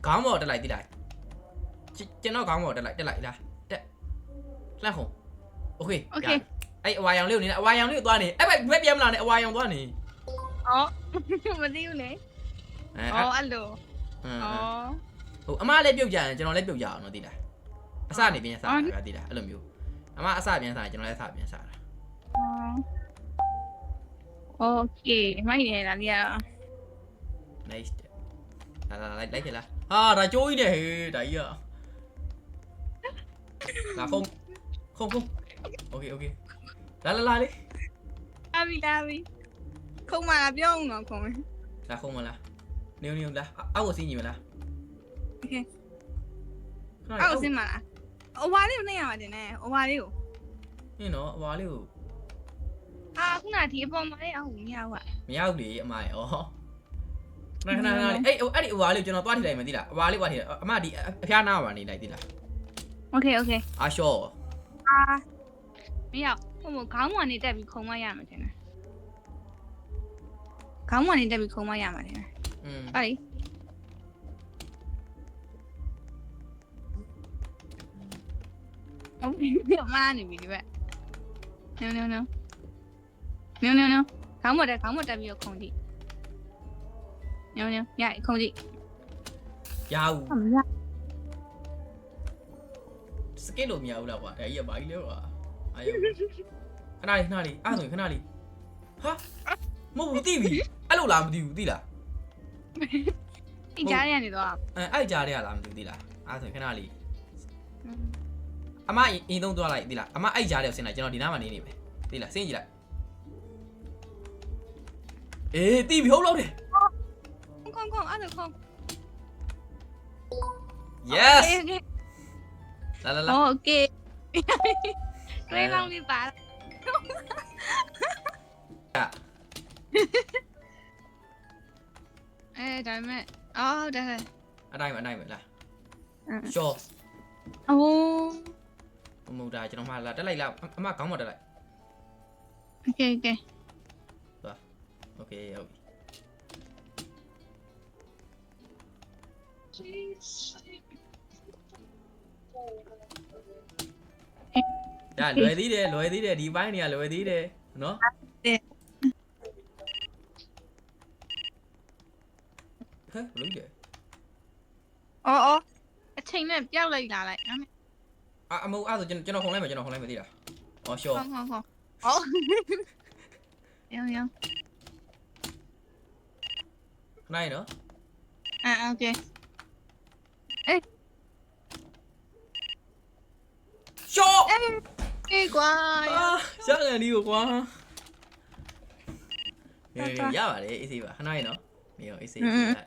ခေါင်းပေါ်တက်လိုက်တိလိုက်ကျွန်တော်ခေါင်းပေါ်တက်လိုက်လားတက်လှမ်းခုံโอเคအဲ့အဝါရောင်လေးကိုနေအဝါရောင်လေးကိုသွားနေအဲ့ဘက်ပြန်မလာနဲ့အဝါရောင်သွားနေ အော်မသိဘူးလေအော်အဲ့လိုဟိုအမလည်းပြုတ်ကြရင်ကျွန်တော်လည်းပြုတ်ကြအောင်နော်တိလားအစနေပြန်စားတာတိလားအဲ့လိုမျိုးအမအစပြန်စားရင်ကျွန်တော်လည်းအစပြန်စားတာโอเคမိုက်နေလားဒီက nice လာလိုက်ခဲ့လားဟာဒါကျိုးကြီးတယ်ဟေးဒါကြီးอ่ะလာခုံโอเคလာလေလာပြီခုံမလာပြောအောင်တော့ခုံလာခုံမလားနေလားအောက်ကိုစီးညီမလားโอเคအောက်စင်းမလားအဝါလေးကိုနှိပ်ရမှာတင်နေအဝါလေးကိုနင်းတော့အဝါလေးကိုခုနဒီအပေါ်မှာလေးအောက်ကိုမရဘူးอ่ะမရဘူးလေအမရေဩခဏလေးအဲ့ဒီအဝါလေးကိုကျွန်တော်တွားထိလိုက်မယ်သိလားအဝါလေးတွားထိလိုက်အမဒီအဖျားနာပါနေလိုက်သိလားโอเคအာရှော့မရဟိုခေါင်းမနေတက်ပြီးခုံမရမှာတင်နေခေါင်းမနေတက်ပြီးခုံမရမှာတင်နေဟုတ်ပြီမနေပြီဒီဘက် no ခေါင်းမတက်ပြီးတော့ခုံကြည့်ညရခုံကြည့်ရဘူးစကစ်လို့မရဘူးလားကွာဒါကြီးကဘာကြီးလဲကွာအာယုခဏလေးအဲ့ဆိုခဏလေးဟာမဟုတ်ဘူးသိပြီအဲ့လိုလားမသိဘူးသိလားဒီကြားရနေတော့အဲ့ကြားရလားမသိဘူးသိလားအဲ့ဆိုခဏလေးအမအင်းသုံးသွားလိုက်သိလားအမအဲ့ကြားရဆင်းလိုက်ကျွန်တော်ဒီနားမှာနေမယ်သိလားဆင်းကြည့်လိုက်အေးသိပြီဟုတ်လို့တယ်ခုံအဲ့ဒါခုံ yes လာ okay တွေးကောင်းပြီပါဒါမဲ့ဟုတ်တယ်အတိုင်းပဲလားရှော့အိုးမဟုတ်တာကျွန်တော်မှလာတက်လိုက်လားအမခေါင်းမတက်လိုက် okay သွား okay ဟုတ်ဒါလွယ်သေးတယ်ဒီပိုင်းတွေကလွယ်သေးတယ်နော်ဟဲ့ဘလို့လဲအော်အချိန်နဲ့ပြောက်လိုက်လာလိုက်အမဟုတ်အဲ့ဆိုကျွန်တော်ခုံလိုက်မယ်သိလားအော်ရှော့ဟုတ်အော်ရောခဏနော်โอเคရှော့အေးကွာရကန်ဒီကိုကွာရပါတယ်အေးစေးပါခဏနော်မင်းရောအေးစေးရတယ်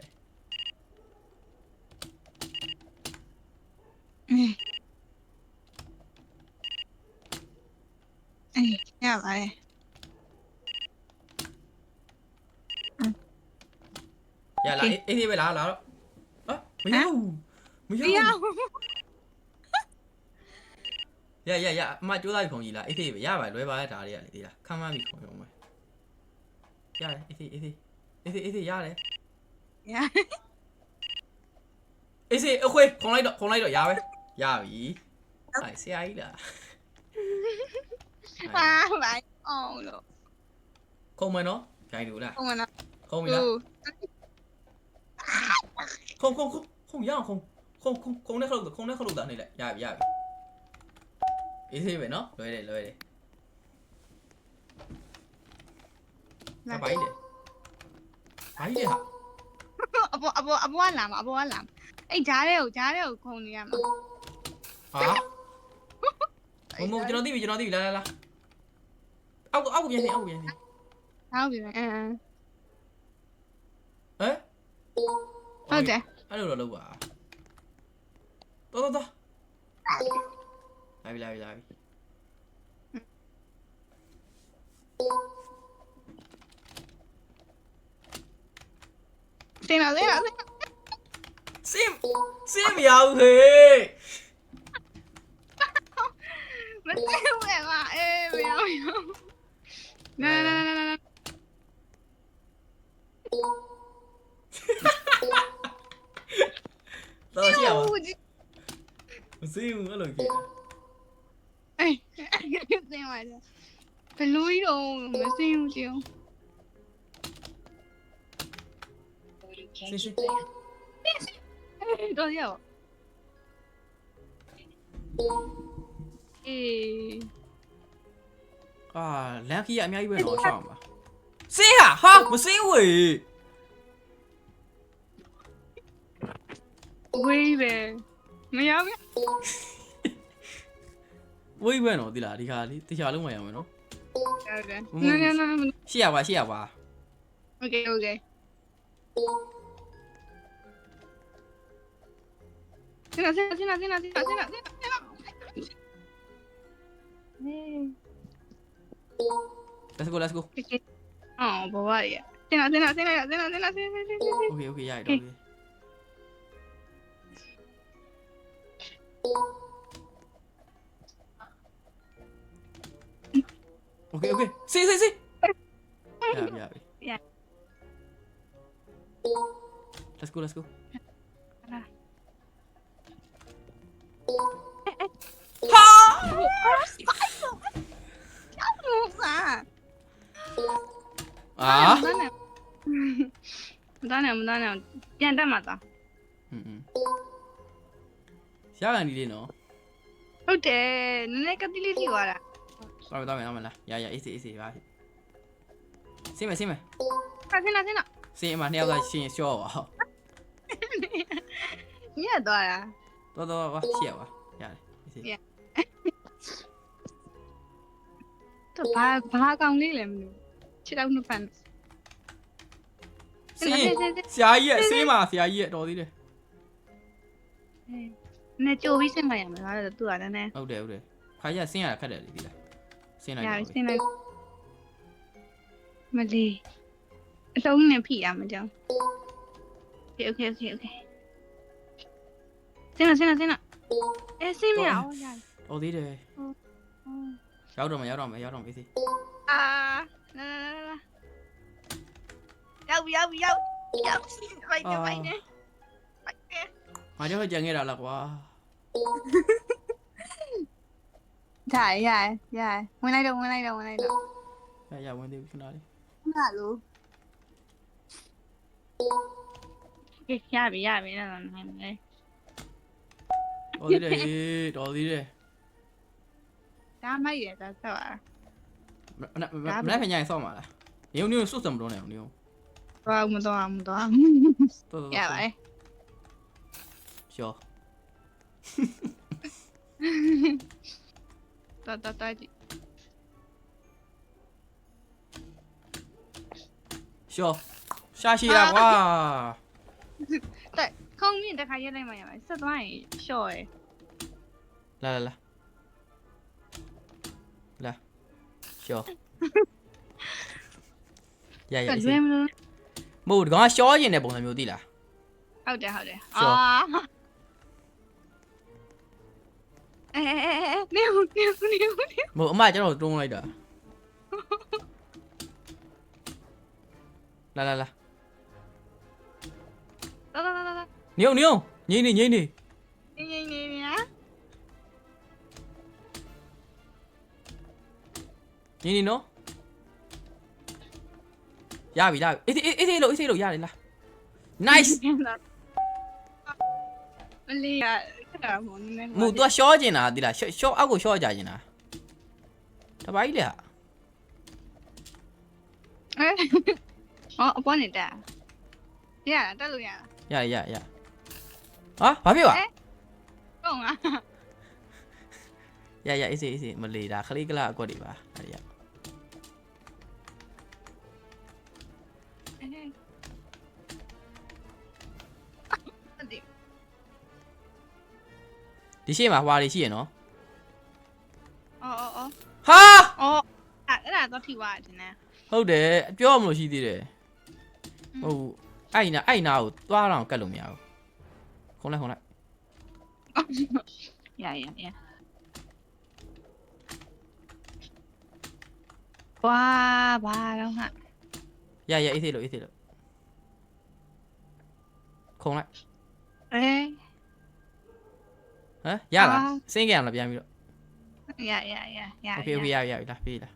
ရပါတယ်ရလာအေးစေးပဲလာတော့မရရအမကျိုးသားပြီခုံကြီးလားအေးသေးပဲရပါလွယ်ပါတဲ့ဓာတ်တွေကလေဒီလားခမ်းမပြီခုံရုံပဲရတယ်အေးသေးရတယ်အေးစေးအခွေခုံလိုက်တော့ရပဲရပြီအဲ့ဆရာကြီးလားဘာအောင်လို့ခုံမနော်ကြိုင်လို့လားခုံမနော်ခုံပြီလားခုံရအောင်ခုံနဲ့ခလုတ်တာနေလိုက်ရပြီအေးသေးပဲနော်လွယ်တယ်ဘာကြီးလဲဟာအပေါ်လာအဲ့ဂျားတဲ့ကိုခုံနေရမှာဟာမကျွန်တော်သိပြီလာအောက်ကိုပြန်နေဟုတ်ပြီဟမ်ဟုတ်တယ်အဲ့လိုတော့လုပ်ပါတော်လာပြီတင်လာစင်မရဘူးဟေးမသိဘူးလေမအေးမရန တော်ရှိရပါ 我这 မစင်းဘူးအဲ့လိုကြီး 哎，这玩意儿，不录一种，没声音就。 စင်းစင်း 多少？诶， အာလန်ခီကအများကြီးပဲတော့ရှောင်းပါစင်းဟာမစင်းဝေ 喂呗，没有呗。 ဝေးပဲနော်ဒီလားဒီခါလေးတခြားလုံးမရမယ်နော် OK，那， ရှေ့ရပါရှေ့ရပါ OK OK。进来！哎， let's go 哦，不玩了。进来！ okay ရရတော့ okay စီရရ let's go ဟာ 啥？ အာ မတန်းနဲ့ပြန်တက်မှာသား ရကန်ဒီလေးနော် ဟုတ်တယ်နည်းနည်းကတိလေးထိသွားတာ တော့မယ်လားရအေးစေပါစင်းမယ် ဆင်းလာ စင်းအမနှစ်ယောက်ကရှင်းရှော့ပါ ညက်သွားတာ တော့ပါရှေ့ရပါရတယ်အေးစေ တော့ဘာကောင်လေးလဲမလို့ခြေထောက်နှစ်ဖက် စင်းဆရာကြီးရဲ့စင်းမှာဆရာကြီးရဲ့တော်သေးတယ် နည်းကြိုပြီးဆင်းလိုက်ရမယ်ဒါလည်းသူကလည်းနည်း ဟုတ်တယ်ခါရဆင်းရတာခက်တယ်လေဒီလားဆင်းလိုက် ရ တော့ ဆင်းလိုက်မလေးအလုံးနဲ့ဖိရမှာကြောင်း OK ဆင်းလာဆင်းမရအောင်ရတယ် တော်သေးတယ်ရောက်တော့မယ်အေးစေ အာလာရောက်ပိုက်နေ ငါကြောက်ကြံခဲ့တာလားကွာ ဒါရဝင်လိုက်တော့ ရဝင်သေးဘူးခဏလေး ငါလို့ရပြီနော်နိုင်မယ် တော်သေးတယ် ဒါမိုက်ရတာဆက်ပါ မနေ့ကညဆော့မှာလားနေစွတ်စံမလို့နဲ့နေ တော့မတော့ တော် ရပါ ရှော့ တော်ကြည့် ရှော့ရှာရှိတာကွာ တဲ့ခုံမြင့်တစ်ခါရက်လိုက်မှရမယ်ဆက်သွားရင်ရှော့ရယ် လာရှော့ရ လွယ်မလို့ မို့ဒီကောင်ရှော့ရင်တဲ့ပုံစံမျိုးသိလား ဟုတ်တယ် ရှော့ နေ မို့အမကျွန်တော်တွန်းလိုက်တာလာ တော် နေငိမ့်နေ ငင်းနေညာ နေနော်ရပြီအေးလို့ရတယ်လား nice မလေးရခက်တာမဟုတ်နည်း မို့ तू ရှော့ကျင်တာသိလားရှော့အောက်ကိုရှော့ကြကျင်တာတပါးကြီးလေဟာ အပေါ်နေတာရတက်လို့ရ ရဟာဘာဖြစ်ပါ တော့ငါ ရအေးစေမလေးတာခလေးကလာအကွက်တွေပါအဲ့ဒီဒီရှေ့မှာဟွာတွေရှိရနော် အော် ဟာ အဲ့ဒါတော့ထိသွားတယ်နည်း ဟုတ်တယ်ပြောမလို့ရှိသေးတယ်ဟုတ်အဲ့နာကိုသွားတော့ကတ်လို့မရဘူးခုံလိုက် ရဝါဘာတော့ဟာ ရအေးစေလို့ခုံလိုက် ဟမ်ရလားစင်းကြရမလားပြန်ပြီးတော့ ရ โอเคရပြီလားပြေးလား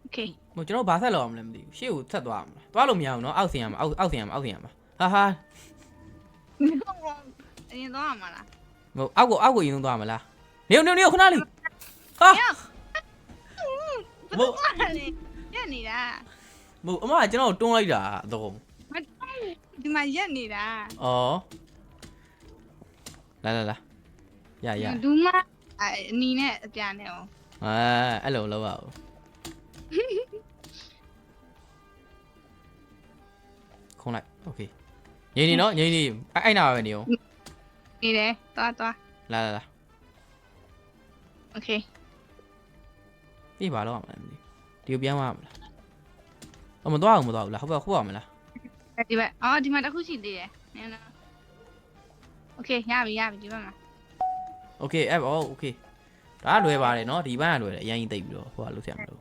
โอเค ဟိုကျွန်တော်ဘာဆက်လောက်အောင်လဲမသိဘူးရှေ့ကိုဆက်သွားအောင်လားသွားလို့မရဘူးเนาะအောက်ဆင်ရမှာအောက်ဆင်ရမှာဟာဟာ အရင်တော့မှာလား ဟိုအောက်ကိုရင်သွားမှာလားနေခဏလေးဟာဘို့ ရက်နေတာ ဘို့အမကကျွန်တော်တွန်းလိုက်တာအတော့ ဒီမှာရက်နေတာ ဩလာရ ဒူးမအနီနဲ့အပြာနဲ့အောင် အဲ့လိုလောက်အောင်ခုံးလိုက်โอเคငိမ့်နေနော်ငိမ့်နေအဲ့နာပဲနေအောင် နေတယ်သွား လာ โอเค ပြေးပါတော့မှာမသိဒီကိုပြန်သွားမှာလားမသွားဘူးလားဟုတ်ပါခုပါမလား ဒီဘက်ဒီမှာတစ်ခုရှိသေးတယ်နင်နော်โอเคရပြီဒီဘက်မှာ โอเคအဲ့โอเคဒါလွယ်ပါတယ်เนาะဒီဘက်ကလွယ်တယ်အရင်ကြီးတိတ်ပြီးတော့ဟိုကလုတ်ဆက်မလို့